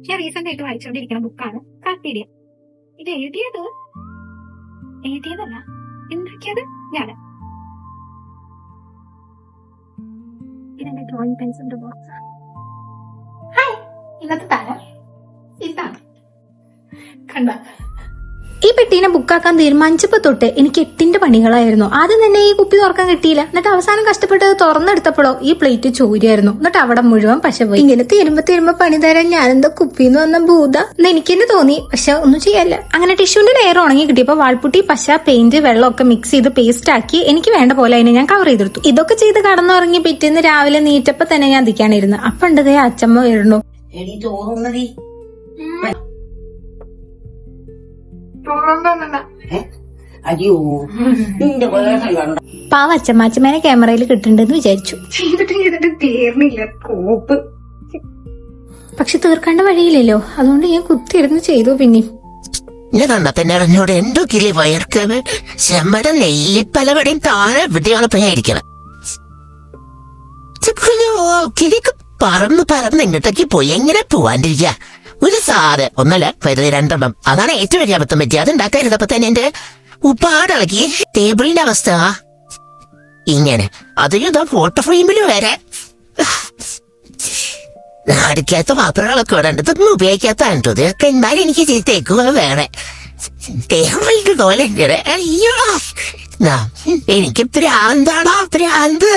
ഞാൻ റീസെന്റ് ആയിട്ട് വായിച്ചുകൊണ്ടിരിക്കുന്ന ബുക്കാണ് കാർപ്പീഡിയ. ഇത് എഴുതിയതല്ല, ഉണ്ടാക്കിയത് ഞാന്. ഇതെന്റെ ഡ്രോയിങ് പെൻസിലിന്റെ ബോക്സ്. ഹായ്, ഇന്നത്തെ താരം ഇതാണ്. കണ്ട, ഈ പെട്ടീനെ ബുക്കാക്കാൻ തീരുമാനിച്ചപ്പോ തൊട്ട് എനിക്ക് 8 പണികളായിരുന്നു. ആദ്യം തന്നെ ഈ കുപ്പി തുറക്കാൻ കിട്ടിയില്ല. എന്നിട്ട് അവസാനം കഷ്ടപ്പെട്ട് തുറന്നെടുത്തപ്പോഴോ ഈ പ്ലേറ്റ് ചോരിയായിരുന്നു. എന്നിട്ട് അവിടെ മുഴുവൻ പശ പോയി. ഇങ്ങനെ തീരുമ്പോ പണി തരാൻ ഞാനെന്താ കുപ്പിന്ന് വന്ന ഭൂത എന്ന് എനിക്ക് തന്നെ തോന്നി. പക്ഷെ ഒന്നും ചെയ്യാല്ല. അങ്ങനെ ടിഷ്യൂന്റെ ലെയർ ഉണങ്ങി കിട്ടിയപ്പോ വാൾപുട്ടി, പശ, പെയിന്റ്, വെള്ളമൊക്കെ മിക്സ് ചെയ്ത് പേസ്റ്റ് ആക്കി എനിക്ക് വേണ്ട പോലെ അതിനെ ഞാൻ കവർ ചെയ്തെടുത്തു. ഇതൊക്കെ ചെയ്ത് കടന്നുറങ്ങി പിറ്റേന്ന് രാവിലെ നീറ്റപ്പോ തന്നെ ഞാൻ ദിക്കാനിരുന്നു. അപ്പണ്ടതേ അച്ചമ്മ വരുന്നു. പാവ അച്ചമ്മേനെ ക്യാമറയിൽ കിട്ടുന്നുണ്ടെന്ന് വിചാരിച്ചു. ചെയ്തിട്ട് തീർന്നില്ല കോപ്പ്. പക്ഷെ തീർക്കേണ്ട വഴിയില്ലല്ലോ, അതുകൊണ്ട് ഞാൻ കുത്തിയിരുന്ന് ചെയ്തു. പിന്നെ കണ്ടപ്പന്നോട് എന്തോ കിളി വയർക്കത് ചെമ്മട നെല്ലിപ്പലവടെയും താഴെ എവിടെയാണ് പോയിരിക്കണം. കിളിക്ക് പറന്ന് ഇങ്ങോട്ടേക്ക് പോയി എങ്ങനെ പോവാണ്ടിരിക്ക? ഒരു സാറ് ഒന്നല്ല വെറുതെ 2 അതാണ് ഏറ്റവും വലിയ അബദ്ധം പറ്റി. അത് ഉണ്ടാക്കരുതപ്പോ തന്നെ എന്റെ ഉപ്പാടിളക്കി ടേബിളിന്റെ അവസ്ഥ ഇങ്ങനെ. അതിന് ഫോട്ടോ ഫ്രെയിമില് വരെ അടുക്കാത്ത പാത്രങ്ങളൊക്കെ ഇടണ്ട്. ഇതൊന്നും ഉപയോഗിക്കാത്തത് ഇതൊക്കെ എന്തായാലും എനിക്ക് തേക്കുക വേറെ ടേബിളിന്റെ പോലെ ഇങ്ങനെ. അയ്യോ, എനിക്ക് ഭ്രാന്ത്.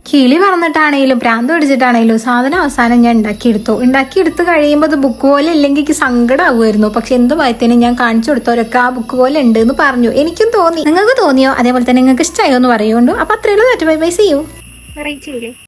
കിളി പറന്നിട്ടാണേലും ഭ്രാന്ത് പിടിച്ചിട്ടാണേലും സാധനം അവസാനം ഞാൻ ഉണ്ടാക്കിയെടുത്ത് കഴിയുമ്പോൾ അത് ബുക്ക് പോലെ ഇല്ലെങ്കിൽ എനിക്ക് സങ്കടമാകുമായിരുന്നു. പക്ഷെ എന്ത് വായത്തേനും ഞാൻ കാണിച്ചു കൊടുത്തവരൊക്കെ ആ ബുക്ക് പോലെ ഉണ്ട് എന്ന് പറഞ്ഞു. എനിക്കും തോന്നി. നിങ്ങൾക്ക് തോന്നിയോ? അതേപോലെ തന്നെ നിങ്ങൾക്ക് ഇഷ്ടമായോ എന്ന് പറയുകൊണ്ടു. അപ്പൊ അത്രയുള്ളൂ. Bye bye, see you. Variety